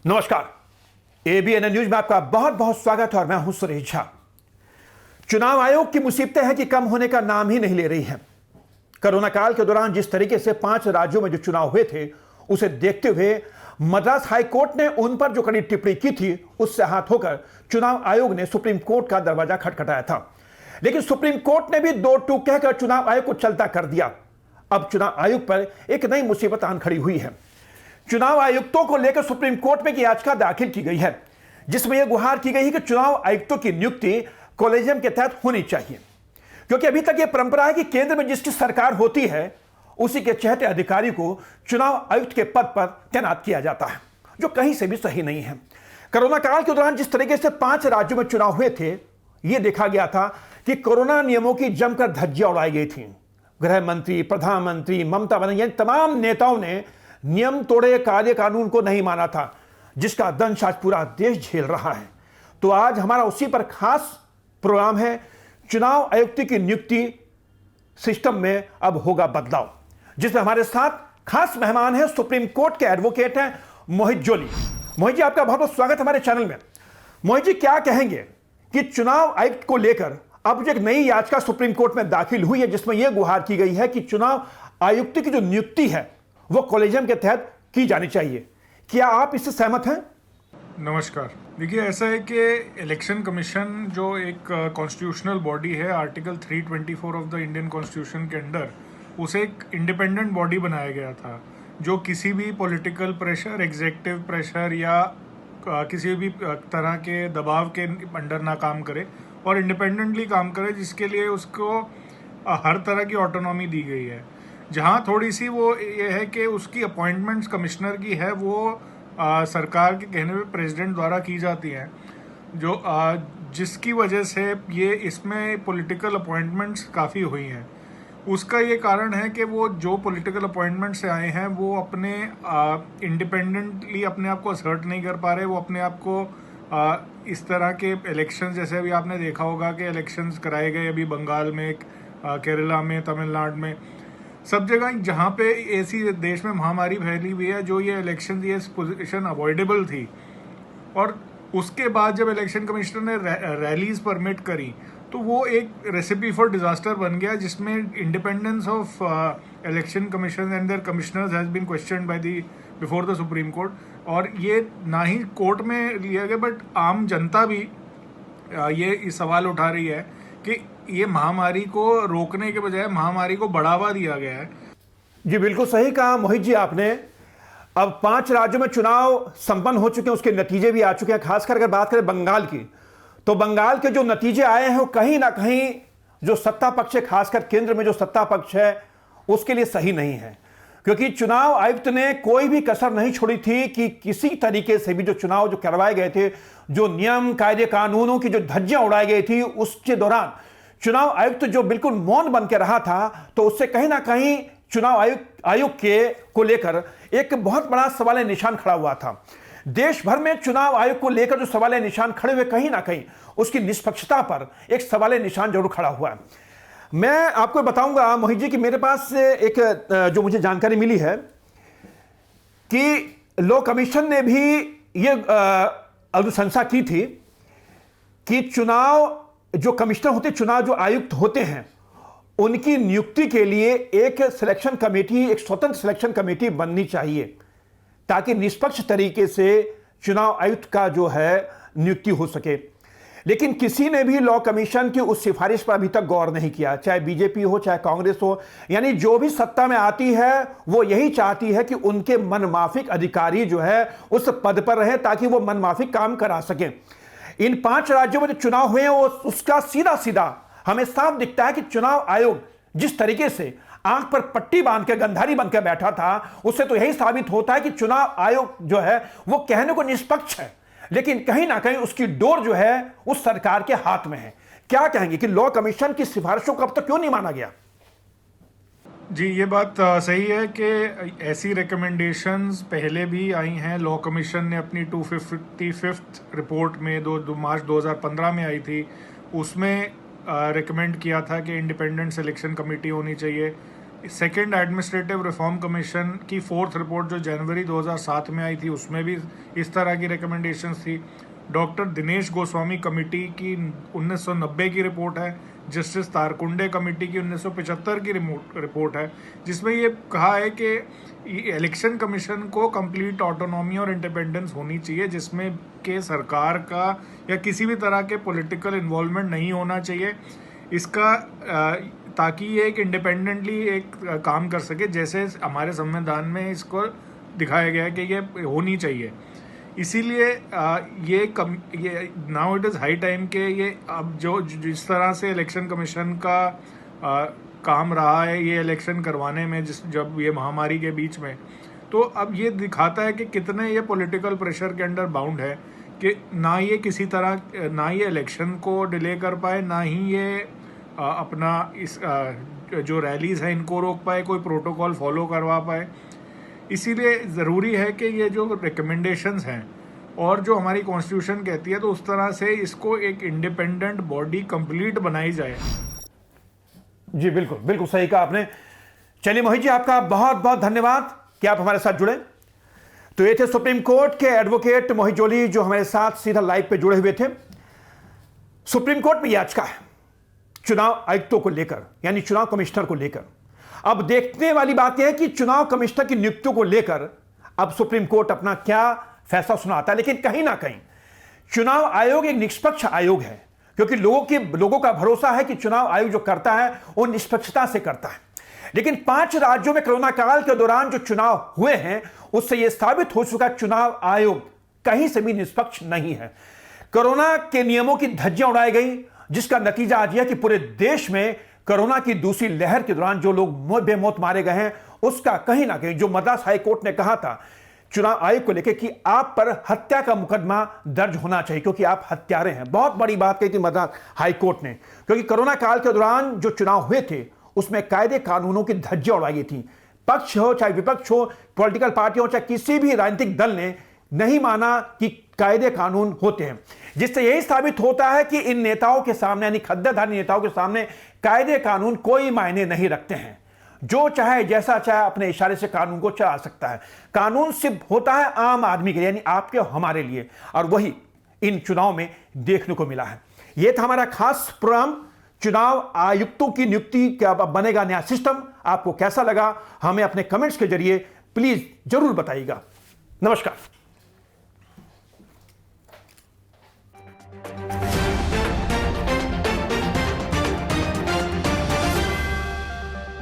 नमस्कार। ABN news में आपका बहुत बहुत स्वागत है और मैं हूं सुरेश झा। चुनाव आयोग की मुसीबतें हैं कि कम होने का नाम ही नहीं ले रही हैं। कोरोना काल के दौरान जिस तरीके से 5 राज्यों में जो चुनाव हुए थे उसे देखते हुए मद्रास हाई कोर्ट ने उन पर जो कड़ी टिप्पणी की थी उससे हाथ होकर चुनाव आयोग ने सुप्रीम कोर्ट का दरवाजा खटखटाया था, लेकिन सुप्रीम कोर्ट ने भी दो टूक कहकर चुनाव आयोग को चलता कर दिया। अब चुनाव आयोग पर एक नई मुसीबत आन खड़ी हुई है। चुनाव आयुक्तों को लेकर सुप्रीम कोर्ट में याचिका दाखिल की गई है, जिसमें यह गुहार की गई है कि चुनाव आयुक्तों की नियुक्ति कॉलेजियम के तहत होनी चाहिए, क्योंकि अभी तक यह परंपरा है कि केंद्र में जिसकी सरकार होती है उसी के चहेते अधिकारी को चुनाव आयुक्त के पद पर तैनात किया जाता है, जो कहीं से भी सही नहीं है। कोरोना काल के दौरान जिस तरीके से 5 राज्यों में चुनाव हुए थे, यह देखा गया था कि कोरोना नियमों की जमकर धज्जियां उड़ाई गई थी। गृह मंत्री, प्रधानमंत्री, ममता बनर्जी तमाम नेताओं ने नियम तोड़े कार्य कानून को नहीं माना था, जिसका दंश आज पूरा देश झेल रहा है। तो आज हमारा उसी पर खास प्रोग्राम है। चुनाव आयुक्त की नियुक्ति सिस्टम में अब होगा बदलाव, जिसमें हमारे साथ खास मेहमान हैं, सुप्रीम कोर्ट के एडवोकेट हैं मोहित जोली। मोहित जी, आपका बहुत बहुत स्वागत हमारे चैनल में। मोहित जी, क्या कहेंगे कि चुनाव आयुक्त को लेकर अब जो एक नई याचिका सुप्रीम कोर्ट में दाखिल हुई है, जिसमें यह गुहार की गई है कि चुनाव आयुक्त की जो नियुक्ति है वो कॉलेजियम के तहत की जानी चाहिए। क्या आप इससे सहमत हैं? नमस्कार। देखिए, ऐसा है कि इलेक्शन कमीशन जो एक कॉन्स्टिट्यूशनल बॉडी है, article 324 of the Indian constitution के अंडर उसे एक इंडिपेंडेंट बॉडी बनाया गया था, जो किसी भी पॉलिटिकल प्रेशर, एग्जीक्यूटिव प्रेशर या किसी भी तरह के दबाव के अंडर ना काम करे और इंडिपेंडेंटली काम करे, जिसके लिए उसको हर तरह की ऑटोनॉमी दी गई है। जहाँ थोड़ी सी वो ये है कि उसकी अपॉइंटमेंट्स कमिश्नर की है, वो सरकार के कहने पे प्रेसिडेंट द्वारा की जाती हैं, जो जिसकी वजह से ये इसमें पॉलिटिकल अपॉइंटमेंट्स काफ़ी हुई हैं। उसका ये कारण है कि वो जो पॉलिटिकल अपॉइंटमेंट से आए हैं वो अपने इंडिपेंडेंटली अपने आप को असर्ट नहीं कर पा रहे। वो अपने आप को इस तरह के इलेक्शन, जैसे अभी आपने देखा होगा कि इलेक्शंस कराए गए अभी बंगाल में, केरला में, तमिलनाडु में, सब जगह जहाँ पे ऐसी देश में महामारी फैली हुई है, जो ये इलेक्शन ये पोजीशन अवॉइडेबल थी, और उसके बाद जब इलेक्शन कमिश्नर ने रैलीज परमिट करी तो वो एक रेसिपी फॉर डिजास्टर बन गया, जिसमें independence of Election Commission and their commissioners has been questioned by the before the Supreme Court. और ये ना ही कोर्ट में लिया गया, बट आम जनता भी ये सवाल उठा रही है कि ये महामारी को रोकने के बजाय महामारी को बढ़ावा दिया गया है। जी बिल्कुल सही कहा मोहित जी आपने। अब 5 राज्यों में चुनाव संपन्न हो चुके हैं, उसके नतीजे भी आ चुके हैं। खासकर अगर बात करें बंगाल की, तो बंगाल के जो नतीजे आए हैं वो कहीं ना कहीं जो सत्ता पक्ष है, खासकर केंद्र में जो सत्ता पक्ष है, उसके लिए सही नहीं है, क्योंकि चुनाव आयुक्त ने कोई भी कसर नहीं छोड़ी थी कि किसी तरीके से भी जो चुनाव जो करवाए गए थे, जो नियम कायदे कानूनों की जो धज्जियां उड़ाई गई थी, उसके दौरान चुनाव आयुक्त जो बिल्कुल मौन बन के रहा था, तो उससे कहीं ना कहीं चुनाव आयोग के को लेकर एक बहुत बड़ा सवाल निशान खड़ा हुआ था। देश भर में चुनाव आयोग को लेकर जो सवाल निशान खड़े हुए, कहीं ना कहीं उसकी निष्पक्षता पर एक सवाल निशान जरूर खड़ा हुआ है। मैं आपको बताऊंगा मोहित जी कि मेरे पास एक जो मुझे जानकारी मिली है कि लॉ कमीशन ने भी ये अनुशंसा की थी कि चुनाव जो कमिश्नर होते, चुनाव जो आयुक्त होते हैं, उनकी नियुक्ति के लिए एक सिलेक्शन कमेटी, एक स्वतंत्र सिलेक्शन कमेटी बननी चाहिए, ताकि निष्पक्ष तरीके से चुनाव आयुक्त का जो है नियुक्ति हो सके। लेकिन किसी ने भी लॉ कमीशन की उस सिफारिश पर अभी तक गौर नहीं किया, चाहे बीजेपी हो चाहे कांग्रेस हो। यानी जो भी सत्ता में आती है वो यही चाहती है कि उनके मनमाफिक अधिकारी जो है उस पद पर रहे, ताकि वो मनमाफिक काम करा सकें। इन 5 राज्यों में जो चुनाव हुए हैं वो उसका सीधा सीधा हमें साफ दिखता है कि चुनाव आयोग जिस तरीके से आंख पर पट्टी बांध के गंधारी बनकर बैठा था, उससे तो यही साबित होता है कि चुनाव आयोग जो है वो कहने को निष्पक्ष है, लेकिन कहीं ना कहीं उसकी डोर जो है उस सरकार के हाथ में है। क्या कहेंगे कि लॉ कमीशन की सिफारिशों को अब तक क्यों नहीं माना गया? जी, ये बात सही है कि ऐसी रिकमेंडेशंस पहले भी आई हैं। लॉ कमीशन ने अपनी 255th रिपोर्ट में 2 मार्च 2015 में आई थी, उसमें रिकमेंड किया था कि इंडिपेंडेंट सिलेक्शन कमेटी होनी चाहिए। सेकेंड एडमिनिस्ट्रेटिव रिफॉर्म कमीशन की 4th रिपोर्ट जो जनवरी 2007 में आई थी उसमें भी इस तरह की रिकमेंडेशंस थी। डॉक्टर दिनेश गोस्वामी कमेटी की 1990 की रिपोर्ट है, जस्टिस तारकुंडे कमेटी की 1975 की रिपोर्ट है, जिसमें ये कहा है कि इलेक्शन कमीशन को कंप्लीट ऑटोनॉमी और इंडिपेंडेंस होनी चाहिए, जिसमें कि सरकार का या किसी भी तरह के पॉलिटिकल इन्वॉल्वमेंट नहीं होना चाहिए इसका, ताकि ये एक इंडिपेंडेंटली एक काम कर सके, जैसे हमारे संविधान में इसको दिखाया गया है कि ये होनी चाहिए। इसीलिए ये now it is high time के ये अब जो जिस तरह से इलेक्शन कमीशन का काम रहा है ये इलेक्शन करवाने में, जब ये महामारी के बीच में, तो अब ये दिखाता है कि कितने ये पॉलिटिकल प्रेशर के अंडर बाउंड है कि ना ये किसी तरह ना ये इलेक्शन को डिले कर पाए, ना ही ये अपना इस जो रैलीज हैं इनको रोक पाए, कोई प्रोटोकॉल फॉलो करवा पाए। इसीलिए ज़रूरी है कि ये जो रिकमेंडेशंस हैं और जो हमारी कॉन्स्टिट्यूशन कहती है, तो उस तरह से इसको एक इंडिपेंडेंट बॉडी कंप्लीट बनाई जाए। जी बिल्कुल, बिल्कुल सही कहा आपने। चलिए मोहित जी, आपका बहुत बहुत धन्यवाद कि आप हमारे साथ जुड़े। तो ये थे सुप्रीम कोर्ट के एडवोकेट मोहित जोली जो हमारे साथ सीधा लाइव पे जुड़े हुए थे। सुप्रीम कोर्ट में याचिका है चुनाव आयुक्तों को लेकर, यानी चुनाव कमिश्नर को लेकर। अब देखने वाली बात यह है कि चुनाव कमिश्नर की नियुक्तियों को लेकर अब सुप्रीम कोर्ट अपना क्या फैसला सुनाता है। लेकिन कहीं ना कहीं चुनाव आयोग एक निष्पक्ष आयोग है, क्योंकि लोगों का भरोसा है कि चुनाव आयोग जो करता है वो निष्पक्षता से करता है। लेकिन 5 राज्यों में कोरोना काल के दौरान जो चुनाव हुए हैं उससे यह साबित हो चुका चुनाव आयोग कहीं से भी निष्पक्ष नहीं है। कोरोना के नियमों की धज्जियां उड़ाई गई, जिसका नतीजा आज यह कि पूरे देश में कोरोना की दूसरी लहर के दौरान जो लोग बेमौत मारे गए हैं उसका कहीं ना कहीं जो मद्रास हाई कोर्ट ने कहा था चुनाव आयोग को लेकर कि आप पर हत्या का मुकदमा दर्ज होना चाहिए क्योंकि आप हत्यारे हैं, बहुत बड़ी बात कही थी मद्रास हाई कोर्ट ने। क्योंकि कोरोना काल के दौरान जो चुनाव हुए थे उसमें कायदे कानूनों की धज्जियां उड़ाई गई थी। पक्ष हो चाहे विपक्ष हो, पॉलिटिकल पार्टी हो चाहे किसी भी राजनीतिक दल ने नहीं माना कि कायदे कानून होते हैं, जिससे यही साबित होता है कि इन नेताओं के सामने यानी खद्देधारी नेताओं के सामने कायदे कानून कोई मायने नहीं रखते हैं। जो चाहे जैसा चाहे अपने इशारे से कानून को चला सकता है। कानून सिर्फ होता है आम आदमी के लिए, यानी आपके हमारे लिए, और वही इन चुनाव में देखने को मिला है। यह था हमारा खास प्रोग्राम चुनाव आयुक्तों की नियुक्ति, क्या बनेगा नया सिस्टम। आपको कैसा लगा हमें अपने कमेंट्स के जरिए प्लीज जरूर बताइएगा। नमस्कार।